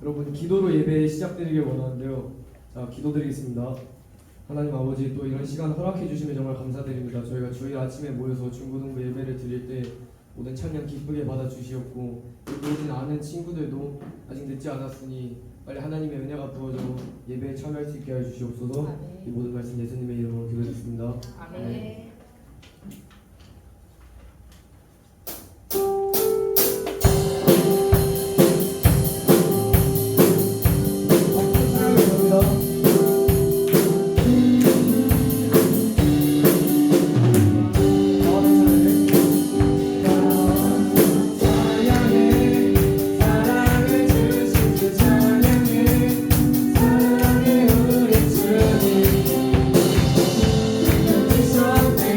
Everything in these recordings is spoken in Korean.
여러분 기도로 예배 시작드리길 원하는데요. 자, 기도드리겠습니다. 하나님 아버지, 또 이런 시간 허락해 주시면 정말 감사드립니다. 저희가 주일 아침에 모여서 중고등부 예배를 드릴 때 모든 찬양 기쁘게 받아 주시었고, 모든 아는 친구들도 아직 늦지 않았으니 빨리 하나님의 은혜가 부어져 예배에 참여할 수 있게 해 주시옵소서. 아멘. 이 모든 말씀 예수님의 이름으로 기도드렸습니다. 아멘. 사랑해 우리 주님, 그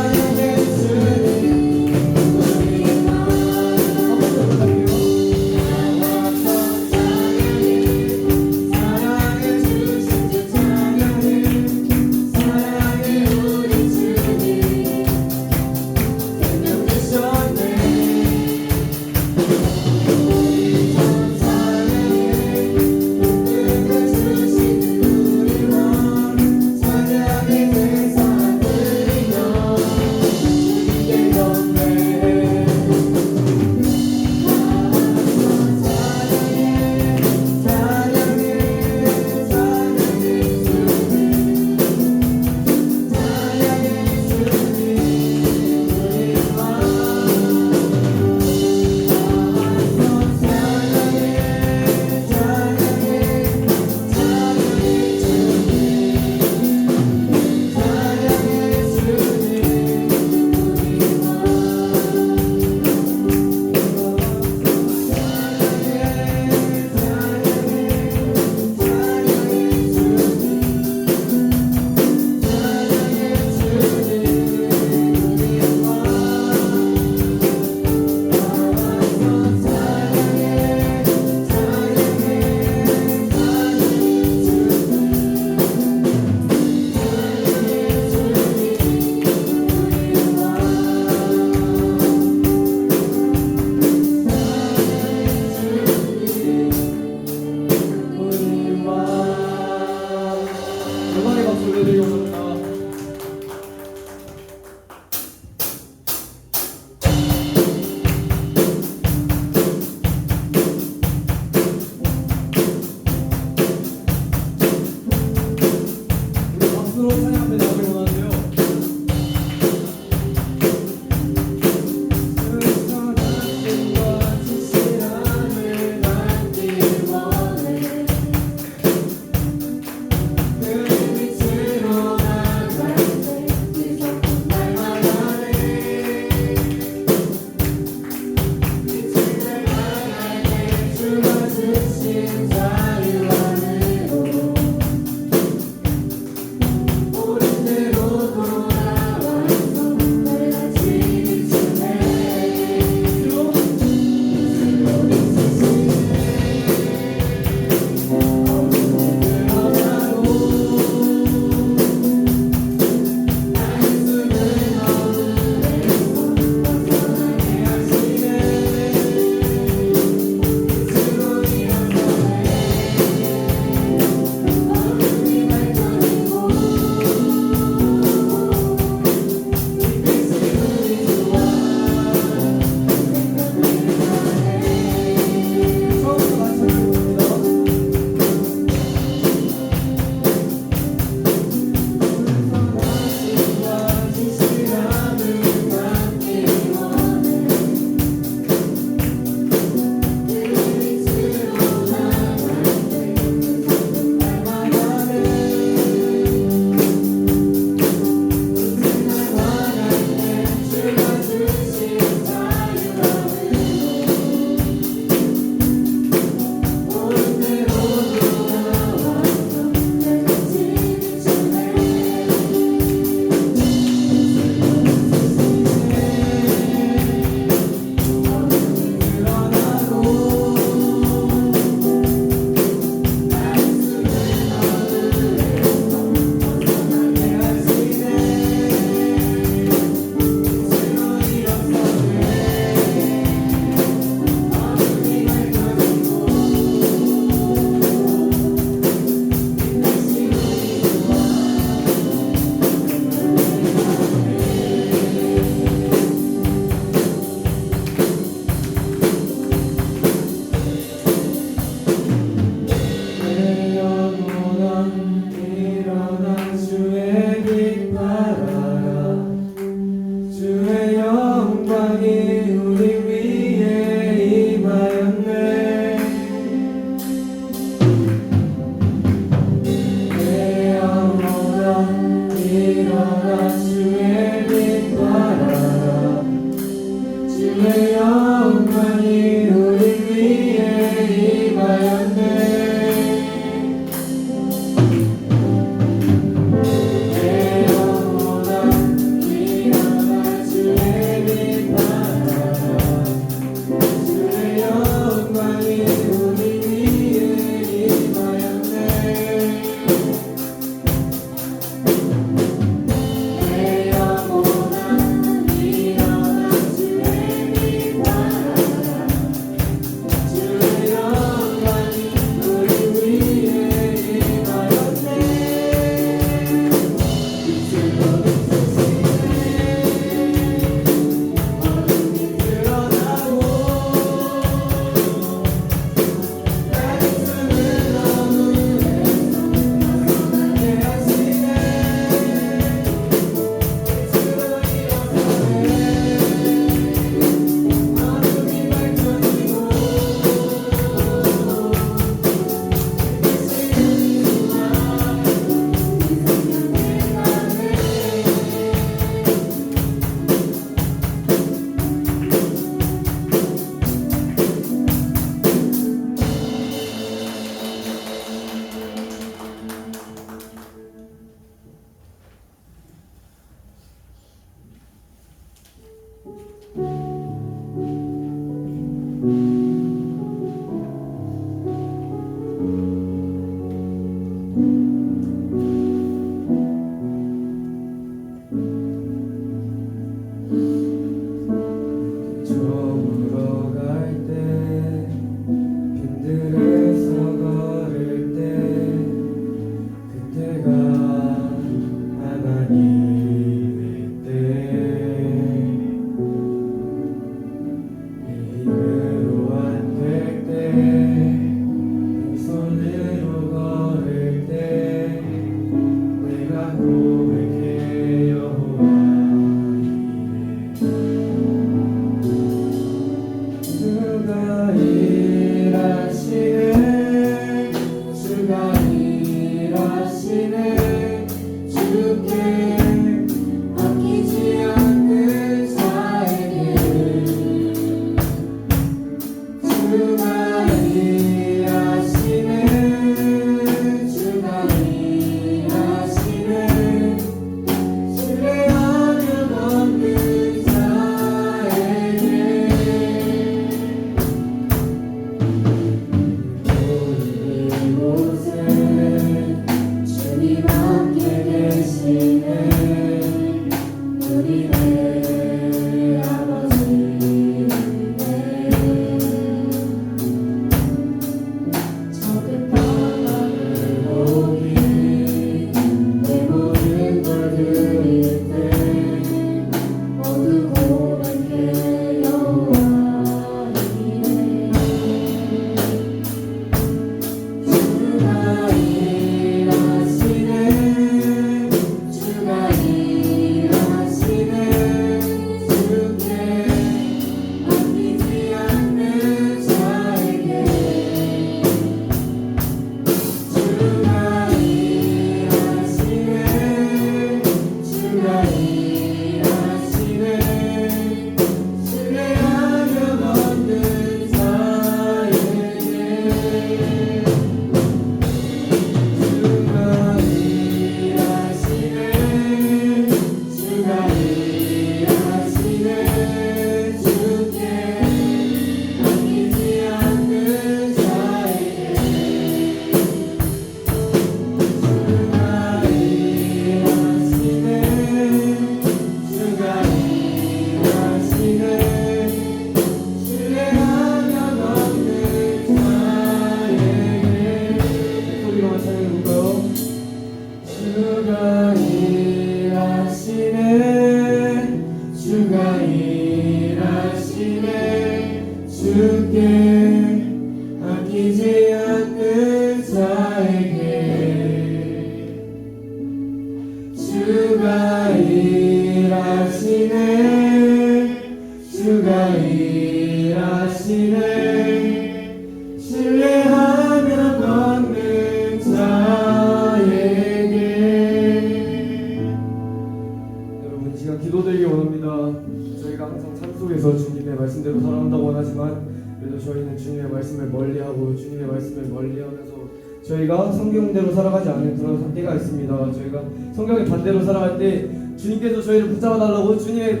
저희가 성경대로 살아가지 않는 그런 때가 있습니다. 저희가 성경의 반대로 살아갈 때 주님께서 저희를 붙잡아달라고 주님의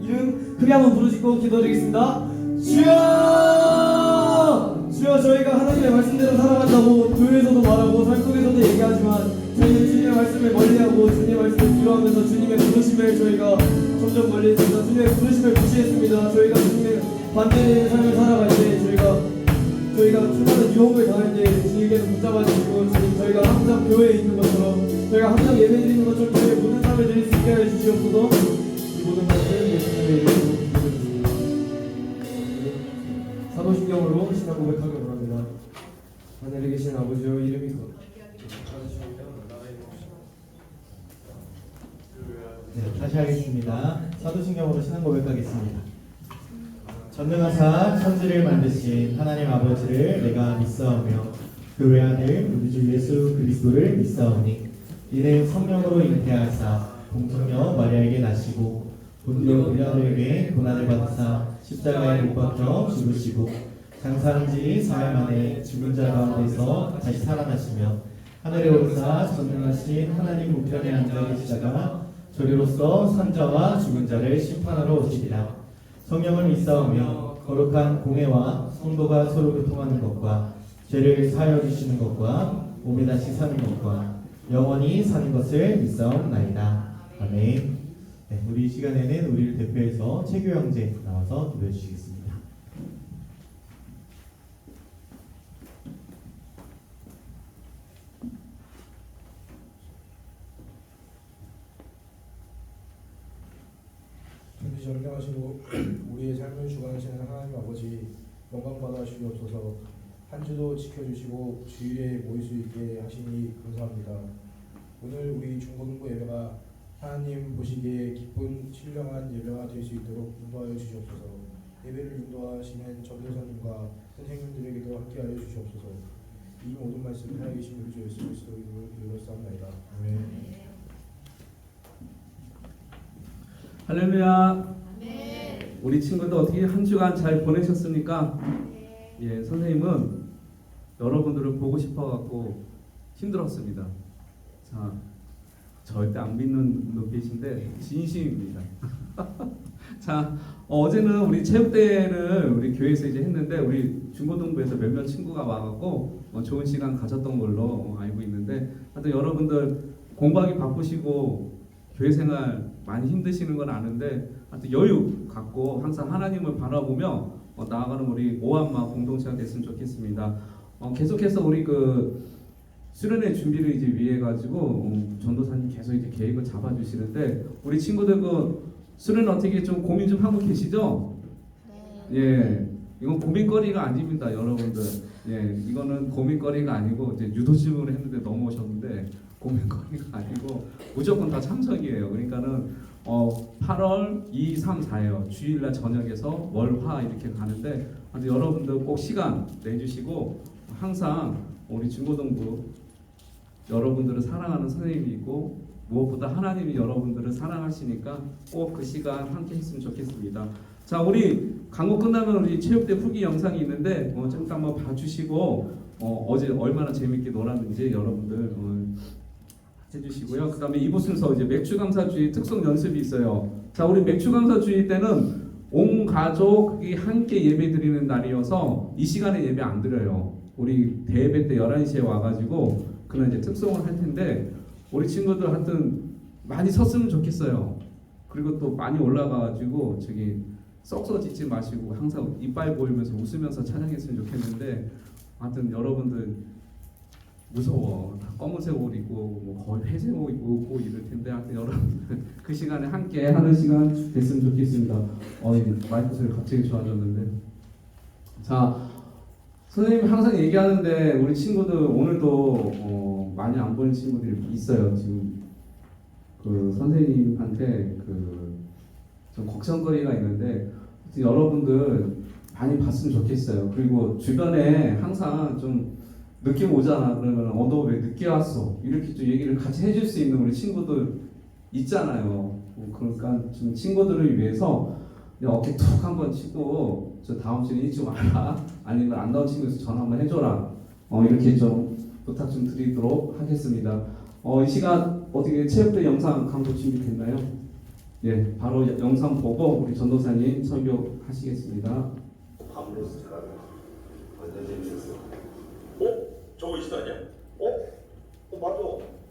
이름 크게 한번 부르짖고 기도드리겠습니다. 주여! 주여, 저희가 하나님의 말씀대로 살아간다고 교회에서도 말하고 삶 속에서도 얘기하지만 저희는 주님의 말씀을 멀리하고 주님의 말씀을 뒤로하면서 주님의 부르심을 저희가 점점 멀리했습니다. 주님의 부르심을 무시했습니다. 저희가 주님의 반대되는 삶을 살아갈 때 저희가 수많은 유혹을 당할 때 주님께서 붙잡아주시고 저희가 항상 교회에 있는 것처럼 저희가 항상 예배드리는 것처럼 저희의 모든 삶을 드릴 수 있게 하여 주시옵소서. 이 모든 것을 예수님의 이름으로 기도드립니다. 사도신경으로 신앙 고백하기 원합니다. 하늘에 계신 아버지여, 이름이 네, 다시 하겠습니다. 사도신경으로 신앙 고백하겠습니다. 전능하사 천지를 만드신 하나님 아버지를 내가 믿사오며 그 외아들 우리 주 예수 그리스도를 믿사오니 이는 성령으로 잉태하사 동정녀 마리아에게 나시고 본디오 빌라도에게 고난을 받으사 십자가에 못 박혀 죽으시고 장사한 지 사흘 만에 죽은 자 가운데서 다시 살아나시며 하늘에 오르사 전능하신 하나님 우편에 앉아 계시다가 저리로서 산자와 죽은 자를 심판하러 오시리라. 성령을 믿사오며 거룩한 공회와 성도가 서로 교통하는 것과 죄를 사하여 주시는 것과 몸에 다시 사는 것과 영원히 사는 것을 믿사옵나이다. 아멘. 네, 우리 이 시간에는 우리를 대표해서 최규 형제 나와서 기도해 주시겠습니다. 전능하시고 우리의 삶을 주관하시는 하나님 아버지, 영광 받아 주시옵소서. 한 주도 지켜주시고 주일에 모일 수 있게 하시니 감사합니다. 오늘 우리 중고등부 예배가 하나님 보시기에 기쁜 신령한 예배가 될 수 있도록 인도하여 주시옵소서. 예배를 인도하시는 전도사님과 선생님들에게도 함께하여 주시옵소서. 이 모든 말씀 하나님 계신 우리 주 예수 그리스도 이름으로 기도드렸사옵나이다. 아멘. 할렐루야. 우리 친구들 어떻게 한 주간 잘 보내셨습니까? 예, 선생님은 여러분들을 보고 싶어갖고 힘들었습니다. 자, 절대 안 믿는 눈빛인데 진심입니다. 자, 어제는 우리 체육대회를 우리 교회에서 이제 했는데 우리 중고등부에서 몇몇 친구가 와갖고 좋은 시간 가졌던 걸로 알고 있는데, 하여튼 여러분들 공부하기 바쁘시고 교회 생활 많이 힘드시는 건 아는데 하여튼 여유 갖고 항상 하나님을 바라보며 나아가는 우리 오한마 공동체가 됐으면 좋겠습니다. 계속해서 우리 그 수련회 준비를 이제 위해 가지고 전도사님 계속 이제 계획을 잡아주시는데, 우리 친구들 그 수련 어떻게 좀 고민 좀 하고 계시죠? 예, 이건 고민거리가 아닙니다, 여러분들. 예, 이거는 고민거리가 아니고 이제 유도 질문을 했는데 넘어오셨는데 고민거리가 아니고 무조건 다 참석이에요. 그러니까는 8월 2, 3, 4예요. 주일날 저녁에서 월화 이렇게 가는데 여러분들 꼭 시간 내주시고, 항상 우리 중고등부 여러분들을 사랑하는 선생님이 있고 무엇보다 하나님이 여러분들을 사랑하시니까 꼭 그 시간 함께 했으면 좋겠습니다. 자, 우리 광고 끝나면 우리 체육대 후기 영상이 있는데 좀 한번 봐주시고 어제 얼마나 재밌게 놀았는지 여러분들 해주시고요. 그 다음에 이부 순서 이제 맥주감사주의 특송 연습이 있어요. 자, 우리 맥주감사주의 때는 온 가족이 함께 예배 드리는 날이어서 이 시간에 예배 안 드려요. 우리 대예배 때 11시에 와가지고 그날 이제 특송을 할 텐데 우리 친구들 하여튼 많이 섰으면 좋겠어요. 그리고 또 많이 올라가가지고 저기 썩서짓지 마시고 항상 이빨 보이면서 웃으면서 찬양했으면 좋겠는데, 하여튼 여러분들 무서워. 다 검은색 옷 입고 뭐 거의 회색 옷 입고 이럴 텐데, 하여튼 여러분들 그 시간에 함께 하는 시간 됐으면 좋겠습니다. 마이크 소리 갑자기 좋아졌는데. 자, 선생님이 항상 얘기하는데 우리 친구들 오늘도 많이 안 보는 친구들이 있어요. 지금 그 선생님한테 좀 걱정거리가 있는데 여러분들 많이 봤으면 좋겠어요. 그리고 주변에 항상 좀 늦게 오잖아. 그러면 너 왜 늦게 왔어? 이렇게 좀 얘기를 같이 해줄 수 있는 우리 친구들 있잖아요. 그러니까 좀 친구들을 위해서 어깨 툭 한번 치고 저 다음 주에 일찍 와라. 아니면 안 나온 친구에서 전화 한번 해줘라. 이렇게 좀 부탁 좀 드리도록 하겠습니다. 이 시간 어떻게 체육대 영상 광고 준비됐나요? 예, 바로 영상 보고 우리 전도사님 설교하시겠습니다. 밤로스 가면 완전 재밌었어. 저거 이시도 아니야? 맞아.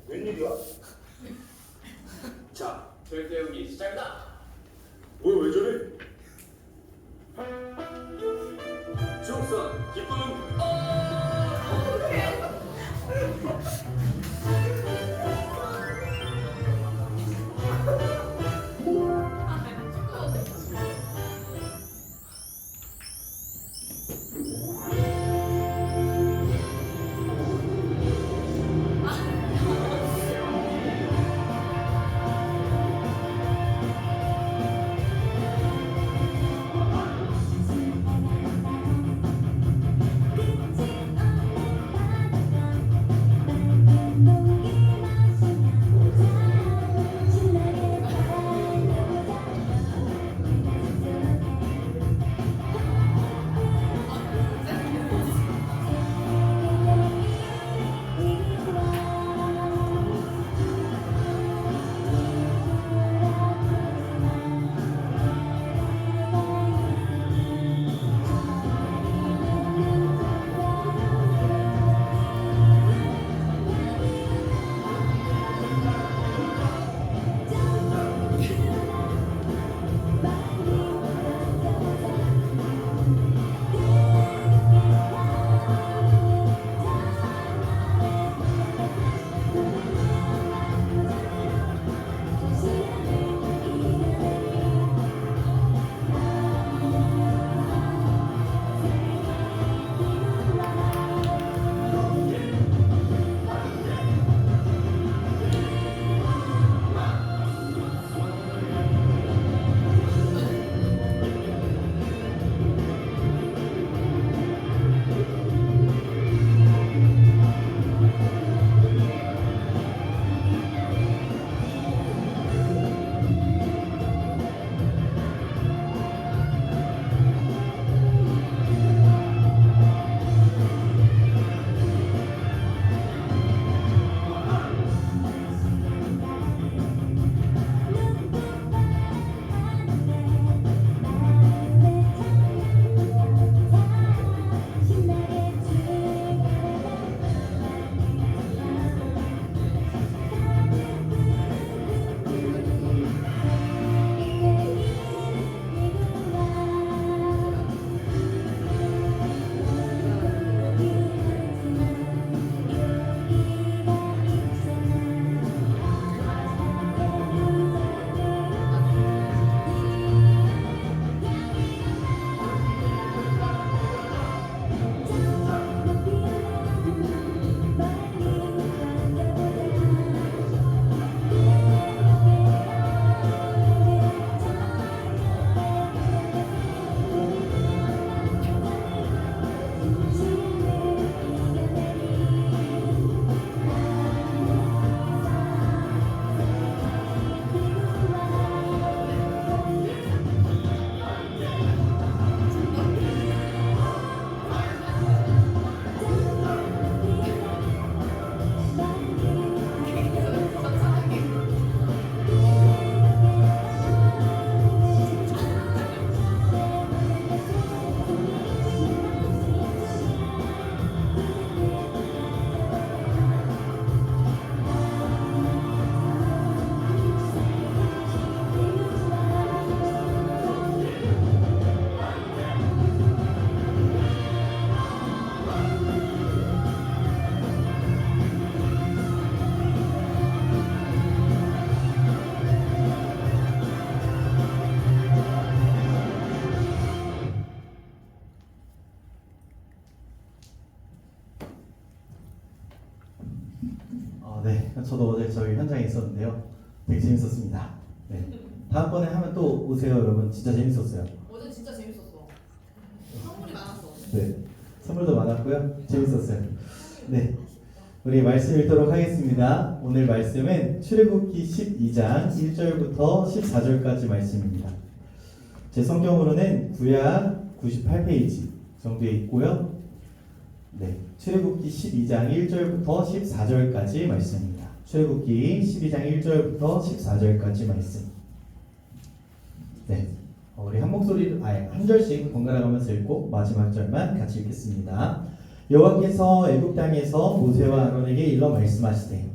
웬일이야? 자, 교육대회기 시작이다. 뭐야, 왜 저래? 중선 기쁨. 저도 어제 저희 현장에 있었는데요. 되게 재밌었습니다. 네. 다음번에 하면 또 오세요, 여러분. 진짜 재밌었어요. 어제 진짜 재밌었어. 선물이 많았어. 네. 선물도 많았고요. 재밌었어요. 네. 우리 말씀 읽도록 하겠습니다. 오늘 말씀은 출애굽기 12장 1절부터 14절까지 말씀입니다. 제 성경으로는 구약 98페이지 정도에 있고요. 네. 출애굽기 12장 1절부터 14절까지 말씀입니다. 출애굽기 12장 1절부터 14절까지 말씀. 네. 우리 한 목소리로 한 절씩 번갈아 가면서 읽고 마지막 절만 같이 읽겠습니다. 여호와께서 애굽 땅에서 모세와 아론에게 일러 말씀하시되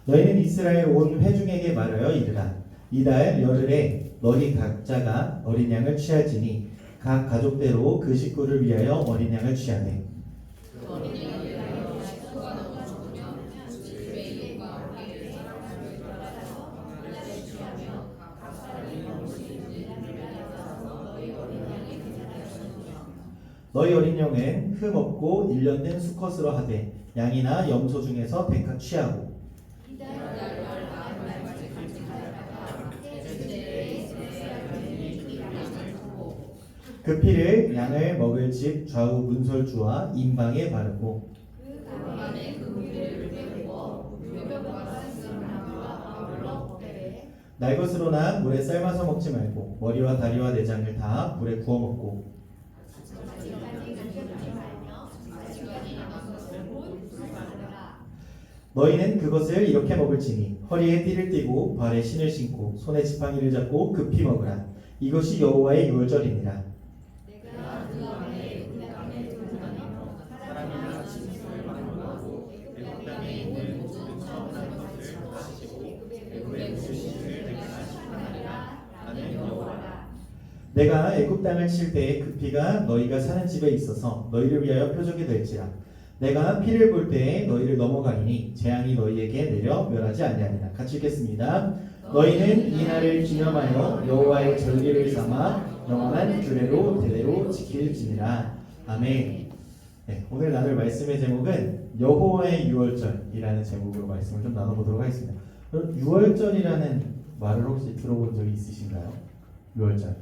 너희는 이스라엘 온 회중에게 말하여 이르라 이달 열흘에 너희 각자가 어린 양을 취할지니 각 가족대로 그 식구를 위하여 어린 양을 취하되 너희 어린 양은 흠 없고 1년 된 수컷으로 하되 양이나 염소 중에서 대가 취하고 그 피를 양을 먹을 집 좌우 문설주와 임방에 바르고 날 것으로나 물에 삶아서 먹지 말고 머리와 다리와 내장을 다 불에 구워 먹고 너희는 그것을 이렇게 먹을지니 허리에 띠를 띠고 발에 신을 신고 손에 지팡이를 잡고 급히 먹으라. 이것이 여호와의 유월절이니라. 내가 애굽 땅을 칠 때에 그 피가 너희가 사는 집에 있어서 너희를 위하여 표적이 될지라. 내가 피를 볼 때에 너희를 넘어가리니 재앙이 너희에게 내려 멸하지 아니하리라. 같이 읽겠습니다. 너희는 이 날을 기념하여 여호와의 절기를 삼아 영원한 규례로 대대로 지킬지니라. 아멘. 네, 오늘 나눌 말씀의 제목은 여호와의 유월절이라는 제목으로 말씀을 좀 나눠보도록 하겠습니다. 그럼 유월절이라는 말을 혹시 들어본 적이 있으신가요? 유월절.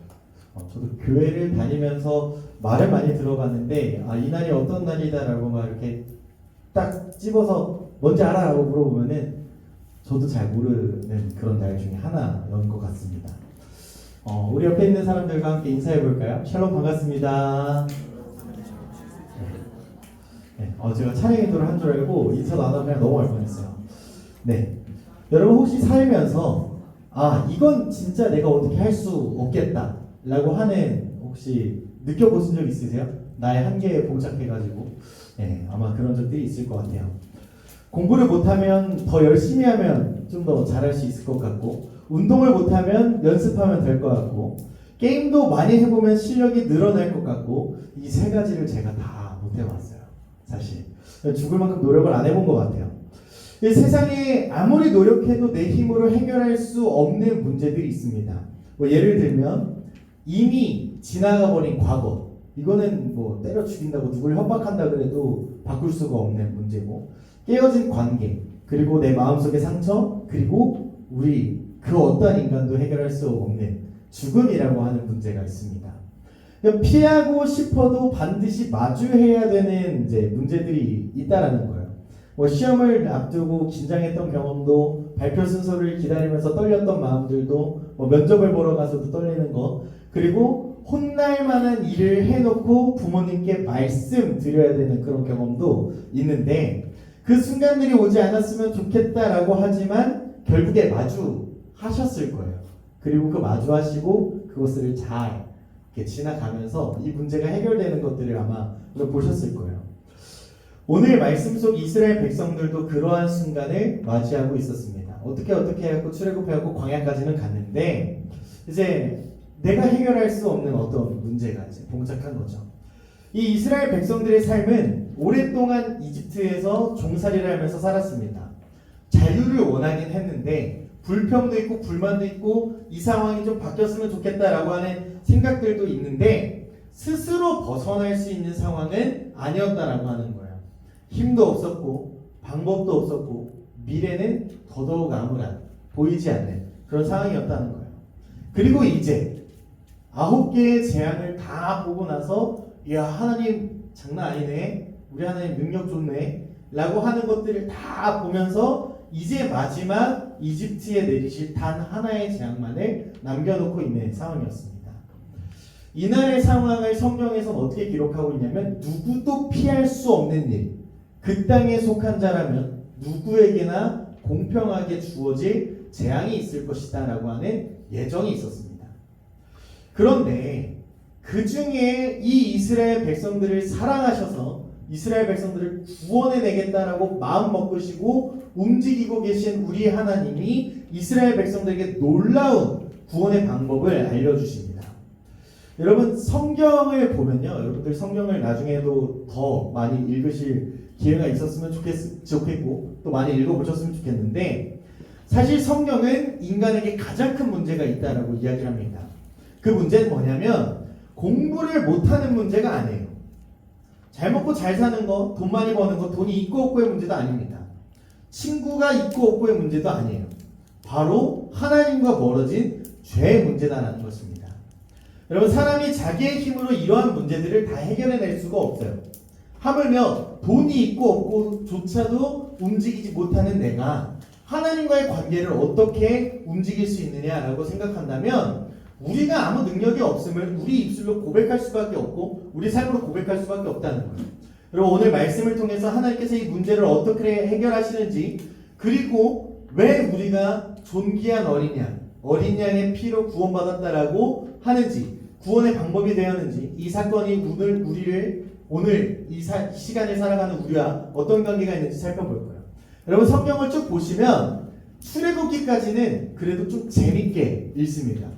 저도 교회를 다니면서 말을 많이 들어봤는데 이 날이 어떤 날이다라고 막 이렇게 딱 집어서 뭔지 알아라고 물어보면은 저도 잘 모르는 그런 날 중에 하나인 것 같습니다. 우리 옆에 있는 사람들과 함께 인사해 볼까요? 샬롬 반갑습니다. 네, 제가 찬양 인도를 한 줄 알고 인사도 안 하고 그냥 넘어갈 뻔했어요. 네, 여러분 혹시 살면서 이건 진짜 내가 어떻게 할 수 없겠다 라고 하는 혹시 느껴보신 적 있으세요? 나의 한계에 봉착해가지고 아마 그런 적들이 있을 것 같아요. 공부를 못하면 더 열심히 하면 좀 더 잘할 수 있을 것 같고 운동을 못하면 연습하면 될 것 같고 게임도 많이 해보면 실력이 늘어날 것 같고 이 세 가지를 제가 다 못해봤어요. 사실 죽을 만큼 노력을 안 해본 것 같아요. 이 세상에 아무리 노력해도 내 힘으로 해결할 수 없는 문제들이 있습니다. 예를 들면 이미 지나가 버린 과거, 이거는 때려 죽인다고 누굴 협박한다 그래도 바꿀 수가 없는 문제고 깨어진 관계, 그리고 내 마음속의 상처, 그리고 우리 그 어떠한 인간도 해결할 수 없는 죽음이라고 하는 문제가 있습니다. 피하고 싶어도 반드시 마주해야 되는 문제들이 있다라는 거예요. 시험을 앞두고 긴장했던 경험도, 발표 순서를 기다리면서 떨렸던 마음들도, 면접을 보러 가서도 떨리는 거, 그리고 혼날 만한 일을 해놓고 부모님께 말씀드려야 되는 그런 경험도 있는데 그 순간들이 오지 않았으면 좋겠다라고 하지만 결국에 마주하셨을 거예요. 그리고 그 마주하시고 그것을 잘 이렇게 지나가면서 이 문제가 해결되는 것들을 아마 보셨을 거예요. 오늘 말씀 속 이스라엘 백성들도 그러한 순간을 맞이하고 있었습니다. 어떻게 해갖고 출애굽해갖고 광야까지는 갔는데 이제 내가 해결할 수 없는 어떤 문제가 이제 봉착한 거죠. 이 이스라엘 백성들의 삶은 오랫동안 이집트에서 종살이를 하면서 살았습니다. 자유를 원하긴 했는데 불평도 있고 불만도 있고 이 상황이 좀 바뀌었으면 좋겠다라고 하는 생각들도 있는데 스스로 벗어날 수 있는 상황은 아니었다라고 하는 거예요. 힘도 없었고 방법도 없었고 미래는 더더욱 암울한 보이지 않는 그런 상황이었다는 거예요. 그리고 이제 9개의 재앙을 다 보고 나서 야 하나님 장난 아니네, 우리 하나님 능력 좋네 라고 하는 것들을 다 보면서 이제 마지막 이집트에 내리실 단 하나의 재앙만을 남겨놓고 있는 상황이었습니다. 이날의 상황을 성경에서는 어떻게 기록하고 있냐면 누구도 피할 수 없는 일, 그 땅에 속한 자라면 누구에게나 공평하게 주어질 재앙이 있을 것이다 라고 하는 예정이 있었습니다. 그런데 그 중에 이 이스라엘 백성들을 사랑하셔서 이스라엘 백성들을 구원해 내겠다라고 마음 먹으시고 움직이고 계신 우리 하나님이 이스라엘 백성들에게 놀라운 구원의 방법을 알려주십니다. 여러분 성경을 보면요, 여러분들 성경을 나중에도 더 많이 읽으실 기회가 있었으면 좋겠고 또 많이 읽어보셨으면 좋겠는데, 사실 성경은 인간에게 가장 큰 문제가 있다라고 이야기를 합니다. 그 문제는 뭐냐면 공부를 못하는 문제가 아니에요. 잘 먹고 잘 사는 거, 돈 많이 버는 거, 돈이 있고 없고의 문제도 아닙니다. 친구가 있고 없고의 문제도 아니에요. 바로 하나님과 멀어진 죄의 문제다라는 것입니다. 여러분 사람이 자기의 힘으로 이러한 문제들을 다 해결해낼 수가 없어요. 하물며 돈이 있고 없고조차도 움직이지 못하는 내가 하나님과의 관계를 어떻게 움직일 수 있느냐라고 생각한다면 우리가 아무 능력이 없음을 우리 입술로 고백할 수밖에 없고 우리 삶으로 고백할 수밖에 없다는 거예요. 여러분 오늘 말씀을 통해서 하나님께서 이 문제를 어떻게 해결하시는지, 그리고 왜 우리가 존귀한 어린 양의 피로 구원받았다라고 하는지, 구원의 방법이 되었는지, 이 사건이 오늘 이 시간에 살아가는 우리와 어떤 관계가 있는지 살펴볼 거예요. 여러분 성경을 쭉 보시면 출애굽기까지는 그래도 좀 재밌게 읽습니다.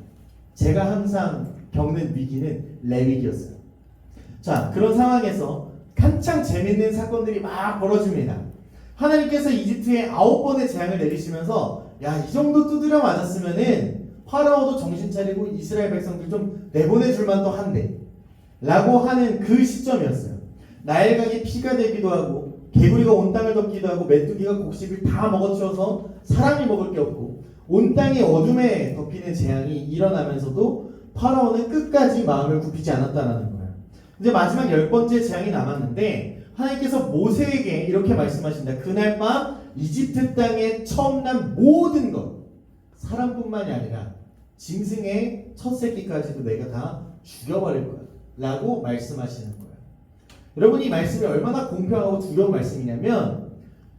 제가 항상 겪는 위기는 레위기였어요. 자, 그런 상황에서 한창 재밌는 사건들이 막 벌어집니다. 하나님께서 이집트에 9번의 재앙을 내리시면서 야, 이 정도 두드려 맞았으면은 파라오도 정신 차리고 이스라엘 백성들 좀 내보내줄 만도 한데 라고 하는 그 시점이었어요. 나일강이 피가 되기도 하고 개구리가 온 땅을 덮기도 하고 메뚜기가 곡식을 다 먹어치워서 사람이 먹을 게 없고 온 땅이 어둠에 덮이는 재앙이 일어나면서도 파라오는 끝까지 마음을 굽히지 않았다는 거예요. 이제 마지막 10번째 재앙이 남았는데 하나님께서 모세에게 이렇게 말씀하십니다. 그날 밤 이집트 땅에 처음 난 모든 것, 사람뿐만이 아니라 짐승의 첫 새끼까지도 내가 다 죽여버릴 거야 라고 말씀하시는 거예요. 여러분 이 말씀이 얼마나 공평하고 두려운 말씀이냐면,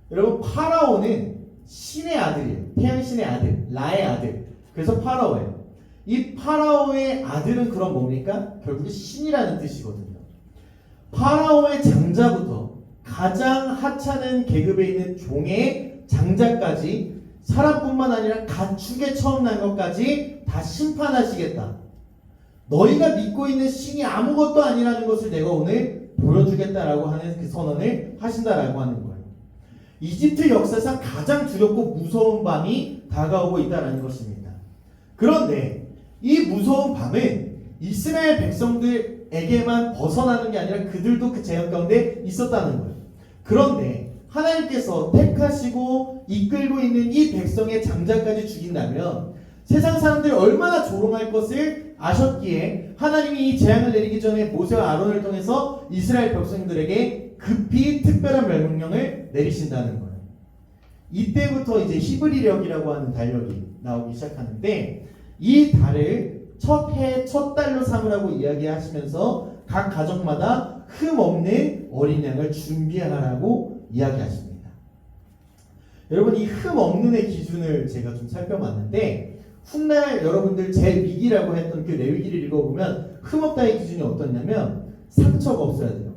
여러분 파라오는 신의 아들이에요. 태양신의 아들, 라의 아들. 그래서 파라오예요. 이 파라오의 아들은 그럼 뭡니까? 결국에 신이라는 뜻이거든요. 파라오의 장자부터 가장 하찮은 계급에 있는 종의 장자까지, 사람뿐만 아니라 가축에 처음 난 것까지 다 심판하시겠다. 너희가 믿고 있는 신이 아무것도 아니라는 것을 내가 오늘 보여주겠다라고 하는 그 선언을 하신다라고 하는 거예요. 이집트 역사상 가장 두렵고 무서운 밤이 다가오고 있다는 것입니다. 그런데 이 무서운 밤은 이스라엘 백성들에게만 벗어나는 게 아니라 그들도 그 재앙 가운데 있었다는 거예요. 그런데 하나님께서 택하시고 이끌고 있는 이 백성의 장자까지 죽인다면 세상 사람들이 얼마나 조롱할 것을 아셨기에 하나님이 이 재앙을 내리기 전에 모세와 아론을 통해서 이스라엘 백성들에게 급히 특별한 멸명령을 내리신다는 거예요. 이때부터 이제 히브리력이라고 하는 달력이 나오기 시작하는데, 이 달을 첫 해 첫 달로 삼으라고 이야기하시면서 각 가정마다 흠 없는 어린 양을 준비하라고 이야기하십니다. 여러분 이 흠 없는의 기준을 제가 좀 살펴봤는데, 훗날 여러분들 제2기라고 했던 그 레위기를 읽어보면 흠 없다의 기준이 어떠냐면 상처가 없어야 돼요.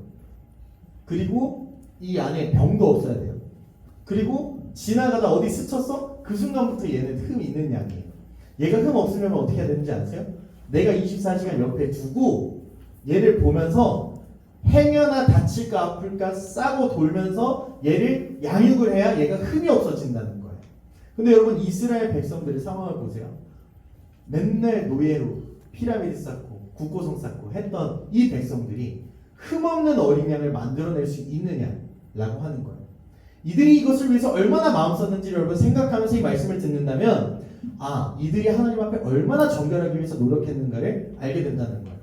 그리고 이 안에 병도 없어야 돼요. 그리고 지나가다 어디 스쳤어? 그 순간부터 얘는 흠이 있는 양이에요. 얘가 흠 없으면 어떻게 해야 되는지 아세요? 내가 24시간 옆에 두고 얘를 보면서 행여나 다칠까 아플까 싸고 돌면서 얘를 양육을 해야 얘가 흠이 없어진다는 거예요. 근데 여러분 이스라엘 백성들의 상황을 보세요. 맨날 노예로 피라미드 쌓고 국고성 쌓고 했던 이 백성들이 흠없는 어린 양을 만들어낼 수 있느냐라고 하는 거예요. 이들이 이것을 위해서 얼마나 마음 썼는지 여러분 생각하면서 이 말씀을 듣는다면 이들이 하나님 앞에 얼마나 정결하기 위해서 노력했는가를 알게 된다는 거예요.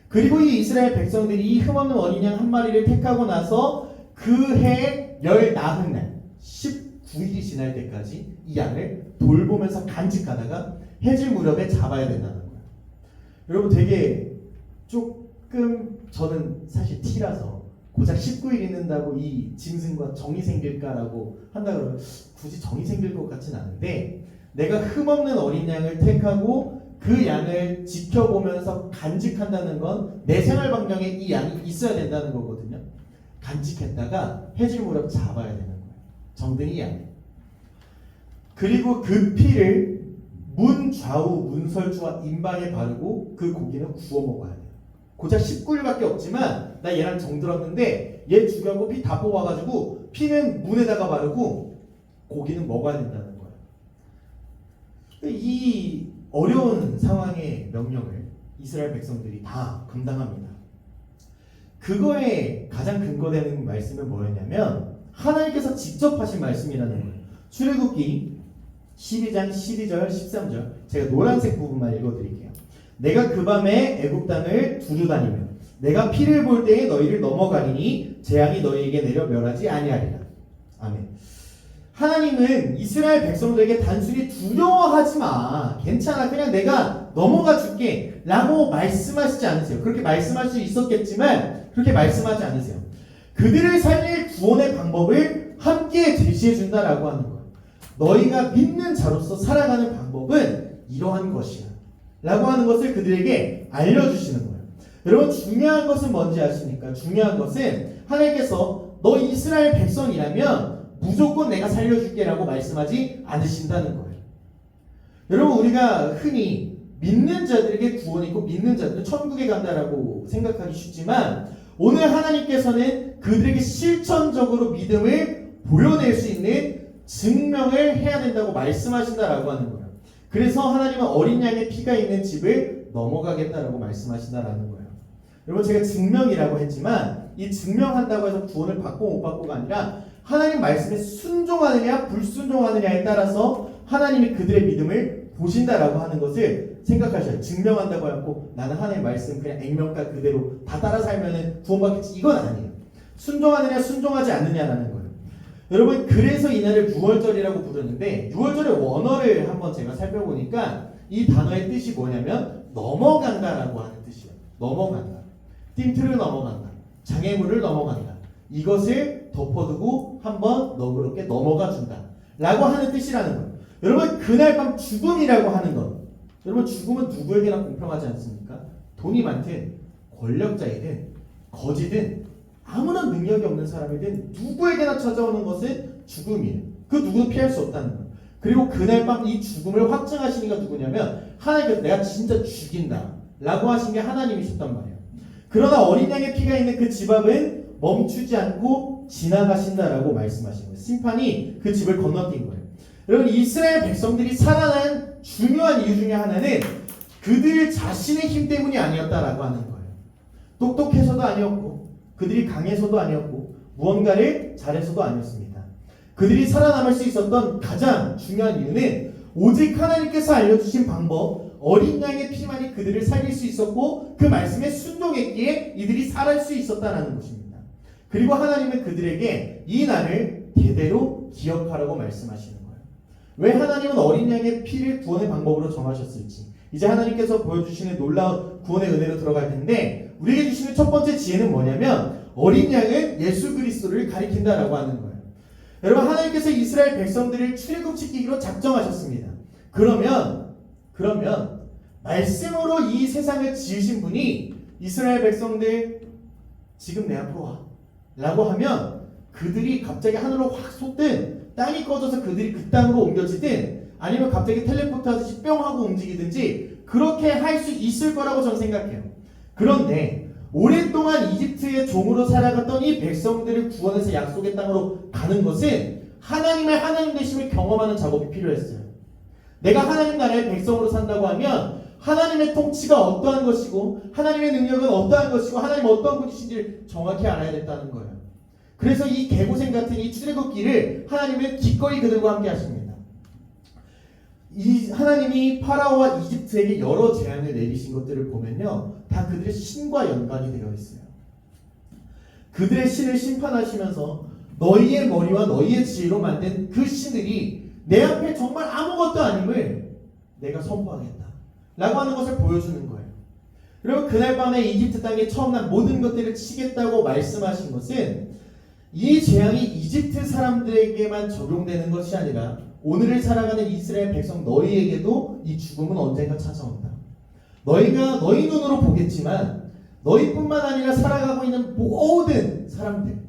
그리고 이 이스라엘 백성들이 이 흠없는 어린 양 한 마리를 택하고 나서 그 해 열 나흔 날 19일이 지날 때까지 이 양을 돌보면서 간직하다가 해질 무렵에 잡아야 된다는 거예요. 여러분 되게 조금 저는 사실 T라서 고작 19일 있는다고 이 짐승과 정이 생길까라고 한다 그러면 굳이 정이 생길 것 같진 않은데 내가 흠없는 어린 양을 택하고 그 양을 지켜보면서 간직한다는 건 내 생활 반경에 이 양이 있어야 된다는 거거든요. 간직했다가 해질 무렵 잡아야 되는 거예요. 정든이 양. 그리고 그 피를 문 좌우 문설주와 임방에 바르고 그 고기는 구워 먹어야 돼요. 고작 19일밖에 없지만 나 얘랑 정들었는데 얘 죽여고 피 다 뽑아가지고 피는 문에다가 바르고 고기는 먹어야 된다는 거예요. 이 어려운 상황의 명령을 이스라엘 백성들이 다 감당합니다. 그거에 가장 근거되는 말씀은 뭐였냐면 하나님께서 직접 하신 말씀이라는 거예요. 출애굽기 12장 12절 13절 제가 노란색 부분만 읽어드릴게요. 내가 그 밤에 애굽 땅을 두루다니며 내가 피를 볼 때에 너희를 넘어가리니 재앙이 너희에게 내려 멸하지 아니하리라. 아멘. 하나님은 이스라엘 백성들에게 단순히 두려워하지 마, 괜찮아, 그냥 내가 넘어가 줄게 라고 말씀하시지 않으세요. 그렇게 말씀할 수 있었겠지만 그렇게 말씀하지 않으세요. 그들을 살릴 구원의 방법을 함께 제시해 준다라고 하는 거예요. 너희가 믿는 자로서 살아가는 방법은 이러한 것이야 라고 하는 것을 그들에게 알려주시는 거예요. 여러분 중요한 것은 뭔지 아십니까? 중요한 것은 하나님께서 너 이스라엘 백성이라면 무조건 내가 살려줄게 라고 말씀하지 않으신다는 거예요. 여러분 우리가 흔히 믿는 자들에게 구원이 있고 믿는 자들은 천국에 간다라고 생각하기 쉽지만 오늘 하나님께서는 그들에게 실천적으로 믿음을 보여낼 수 있는 증명을 해야 된다고 말씀하신다라고 하는 거예요. 그래서 하나님은 어린 양의 피가 있는 집을 넘어가겠다라고 말씀하신다라는 거예요. 여러분 제가 증명이라고 했지만 이 증명한다고 해서 구원을 받고 못 받고가 아니라 하나님 말씀에 순종하느냐 불순종하느냐에 따라서 하나님이 그들의 믿음을 보신다라고 하는 것을 생각하셔요. 증명한다고 하고 나는 하나님 말씀 그냥 액면가 그대로 다 따라 살면은 구원받겠지 이건 아니에요. 순종하느냐 순종하지 않느냐라는 거예요. 여러분 그래서 이날을 6월절이라고 부르는데 6월절의 원어를 한번 제가 살펴보니까 이 단어의 뜻이 뭐냐면 넘어간다라고 하는 뜻이에요. 넘어간다. 띵트를 넘어간다. 장애물을 넘어간다. 이것을 덮어두고 한번 너그럽게 넘어가 준다 라고 하는 뜻이라는 거예요. 여러분 그날 밤 죽음이라고 하는 것, 여러분 죽음은 누구에게나 공평하지 않습니까? 돈이 많든 권력자이든 거지든 아무런 능력이 없는 사람이든 누구에게나 찾아오는 것은 죽음이에요. 그 누구도 피할 수 없다는 거예요. 그리고 그날 밤 이 죽음을 확증하신 이가 누구냐면 하나님께서 내가 진짜 죽인다 라고 하신 게 하나님이셨단 말이에요. 그러나 어린 양의 피가 있는 그 집 앞은 멈추지 않고 지나가신다라고 말씀하신 거예요. 심판이 그 집을 건너뛴 거예요. 여러분 이스라엘 백성들이 살아난 중요한 이유 중에 하나는 그들 자신의 힘 때문이 아니었다라고 하는 거예요. 똑똑해서도 아니었고 그들이 강해서도 아니었고 무언가를 잘해서도 아니었습니다. 그들이 살아남을 수 있었던 가장 중요한 이유는 오직 하나님께서 알려주신 방법 어린 양의 피만이 그들을 살릴 수 있었고 그 말씀에 순종했기에 이들이 살아날 수 있었다는 것입니다. 그리고 하나님은 그들에게 이 날을 대대로 기억하라고 말씀하시는 거예요. 왜 하나님은 어린 양의 피를 구원의 방법으로 정하셨을지 이제 하나님께서 보여주시는 놀라운 구원의 은혜로 들어갈 텐데 우리에게 주시는 첫 번째 지혜는 뭐냐면 어린 양은 예수 그리스도를 가리킨다라고 하는 거예요. 여러분 하나님께서 이스라엘 백성들을 출애굽시키기로 작정하셨습니다. 그러면 말씀으로 이 세상을 지으신 분이 이스라엘 백성들 지금 내 앞으로 와 라고 하면 그들이 갑자기 하늘로 확 솟든 땅이 꺼져서 그들이 그 땅으로 옮겨지든 아니면 갑자기 텔레포트 하듯이 뿅 하고 움직이든지 그렇게 할 수 있을 거라고 저는 생각해요. 그런데 오랫동안 이집트의 종으로 살아갔던 이 백성들을 구원해서 약속의 땅으로 가는 것은 하나님의 하나님 되심을 경험하는 작업이 필요했어요. 내가 하나님 나라의 백성으로 산다고 하면 하나님의 통치가 어떠한 것이고 하나님의 능력은 어떠한 것이고 하나님 어떠한 분이신지를 정확히 알아야 됐다는 거예요. 그래서 이 개고생 같은 이 출애굽기를 하나님은 기꺼이 그들과 함께 하십니다. 이 하나님이 파라오와 이집트에게 여러 재앙을 내리신 것들을 보면요, 다 그들의 신과 연관이 되어 있어요. 그들의 신을 심판하시면서 너희의 머리와 너희의 지혜로 만든 그 신들이 내 앞에 정말 아무것도 아님을 내가 선포하겠다 라고 하는 것을 보여주는 거예요. 그리고 그날 밤에 이집트 땅에 처음 난 모든 것들을 치겠다고 말씀하신 것은 이 재앙이 이집트 사람들에게만 적용되는 것이 아니라 오늘을 살아가는 이스라엘 백성 너희에게도 이 죽음은 언젠가 찾아온다. 너희가 너희 눈으로 보겠지만 너희뿐만 아니라 살아가고 있는 모든 사람들,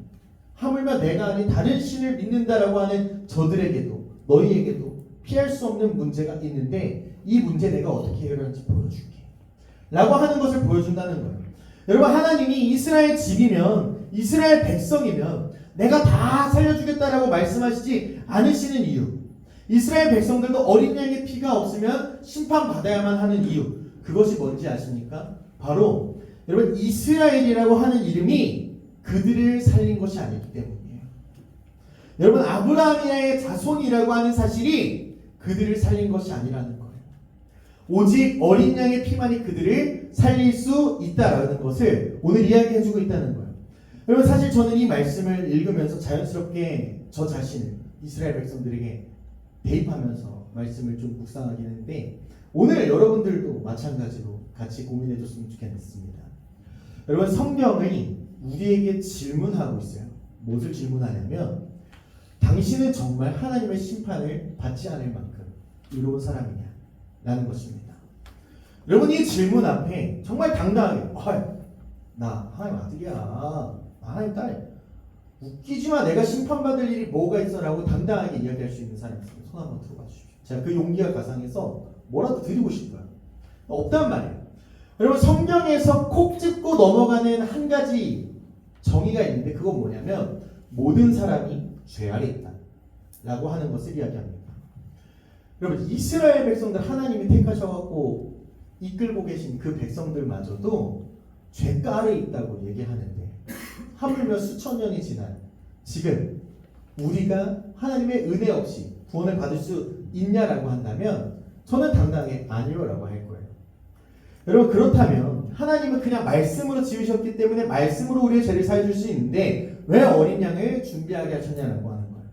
하물며 내가 아닌 다른 신을 믿는다라고 하는 저들에게도 너희에게도 피할 수 없는 문제가 있는데 이 문제 내가 어떻게 해결하는지 보여줄게 라고 하는 것을 보여준다는 거예요. 여러분, 하나님이 이스라엘 집이면 이스라엘 백성이면 내가 다 살려주겠다라고 말씀하시지 않으시는 이유, 이스라엘 백성들도 어린 양의 피가 없으면 심판받아야만 하는 이유, 그것이 뭔지 아십니까? 바로 여러분, 이스라엘이라고 하는 이름이 그들을 살린 것이 아니기 때문이에요. 여러분, 아브라함의 자손이라고 하는 사실이 그들을 살린 것이 아니라는 거예요. 오직 어린 양의 피만이 그들을 살릴 수 있다라는 것을 오늘 이야기해주고 있다는 거예요. 여러분, 사실 저는 이 말씀을 읽으면서 자연스럽게 저 자신을 이스라엘 백성들에게 대입하면서 말씀을 좀 묵상하게 했는데, 오늘 여러분들도 마찬가지로 같이 고민해줬으면 좋겠습니다. 여러분, 성경이 우리에게 질문하고 있어요. 무엇을 질문하냐면, 당신은 정말 하나님의 심판을 받지 않을 만큼 의로운 사람이냐? 라는 것입니다. 여러분, 이 질문 앞에 정말 당당하게 나 하나님 아들이야, 하나님 딸, 웃기지마, 내가 심판받을 일이 뭐가 있어? 라고 당당하게 이야기할 수 있는 사람이 있으면 손 한번 들어봐 주십시오. 제가 그 용기가 가상해서 뭐라도 드리고 싶어요. 없단 말이에요. 여러분, 성경에서 콕 짚고 넘어가는 한 가지 정의가 있는데, 그건 뭐냐면 모든 사람이 죄 아래 있다 라고 하는 것을 이야기합니다. 여러분, 이스라엘 백성들 하나님이 택하셔갖고 이끌고 계신 그 백성들마저도 죄가 아래 있다고 얘기하는데, 하물며 수천 년이 지난 지금 우리가 하나님의 은혜 없이 구원을 받을 수 있냐라고 한다면 저는 당당하게 아니요라고 할 거예요. 여러분, 그렇다면 하나님은 그냥 말씀으로 지으셨기 때문에 말씀으로 우리의 죄를 사해줄 수 있는데 왜 어린 양을 준비하게 하셨냐라고 하는 거예요.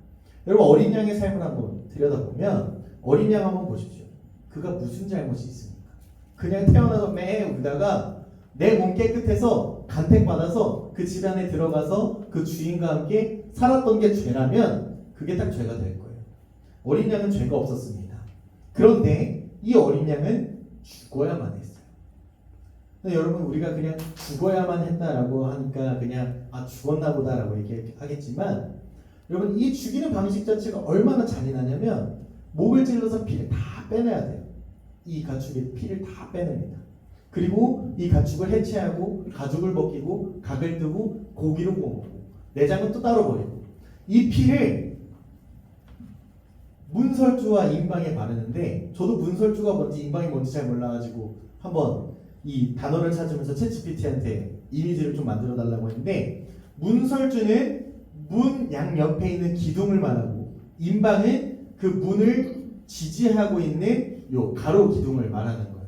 여러분, 어린 양의 삶을 한번 들여다보면 어린 양 한번 보십시오. 그가 무슨 잘못이 있습니까? 그냥 태어나서 매 울다가 내 몸 깨끗해서 간택받아서 그 집안에 들어가서 그 주인과 함께 살았던 게 죄라면 그게 딱 죄가 될 거예요. 어린 양은 죄가 없었습니다. 그런데 이 어린 양은 죽어야만 했어요. 근데 여러분, 우리가 그냥 죽어야만 했다라고 하니까 그냥 죽었나 보다라고 얘기하겠지만, 여러분, 이 죽이는 방식 자체가 얼마나 잔인하냐면 목을 찔러서 피를 다 빼내야 돼요. 이 가축의 피를 다 빼냅니다. 그리고 이 가축을 해체하고 가죽을 벗기고 각을 뜨고 고기로 구워 먹고 내장은 또 따로 버리고 이 피를 문설주와 인방에 바르는데, 저도 문설주가 뭔지 인방이 뭔지 잘 몰라가지고 한번 이 단어를 찾으면서 챗GPT한테 이미지를 좀 만들어 달라고 했는데, 문설주는 문 양 옆에 있는 기둥을 말하고 인방은 그 문을 지지하고 있는 요 가로 기둥을 말하는 거예요.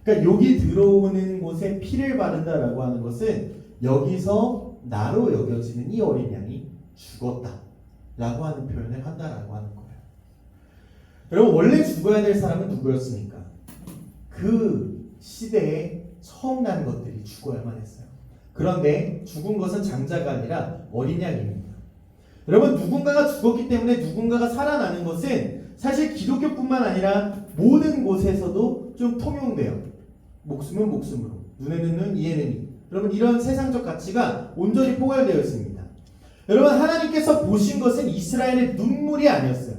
그러니까 여기 들어오는 곳에 피를 바른다라고 하는 것은 여기서 나로 여겨지는 이 어린 양이 죽었다라고 하는 표현을 한다라고 하는 거예요. 여러분, 원래 죽어야 될 사람은 누구였습니까? 그 시대에 처음 난 것들이 죽어야만 했어요. 그런데 죽은 것은 장자가 아니라 어린 양입니다. 여러분, 누군가가 죽었기 때문에 누군가가 살아나는 것은 사실 기독교뿐만 아니라 모든 곳에서도 좀 통용돼요. 목숨은 목숨으로, 눈에는 눈, 이에는 이. 여러분, 이런 세상적 가치가 온전히 포괄되어 있습니다. 여러분, 하나님께서 보신 것은 이스라엘의 눈물이 아니었어요.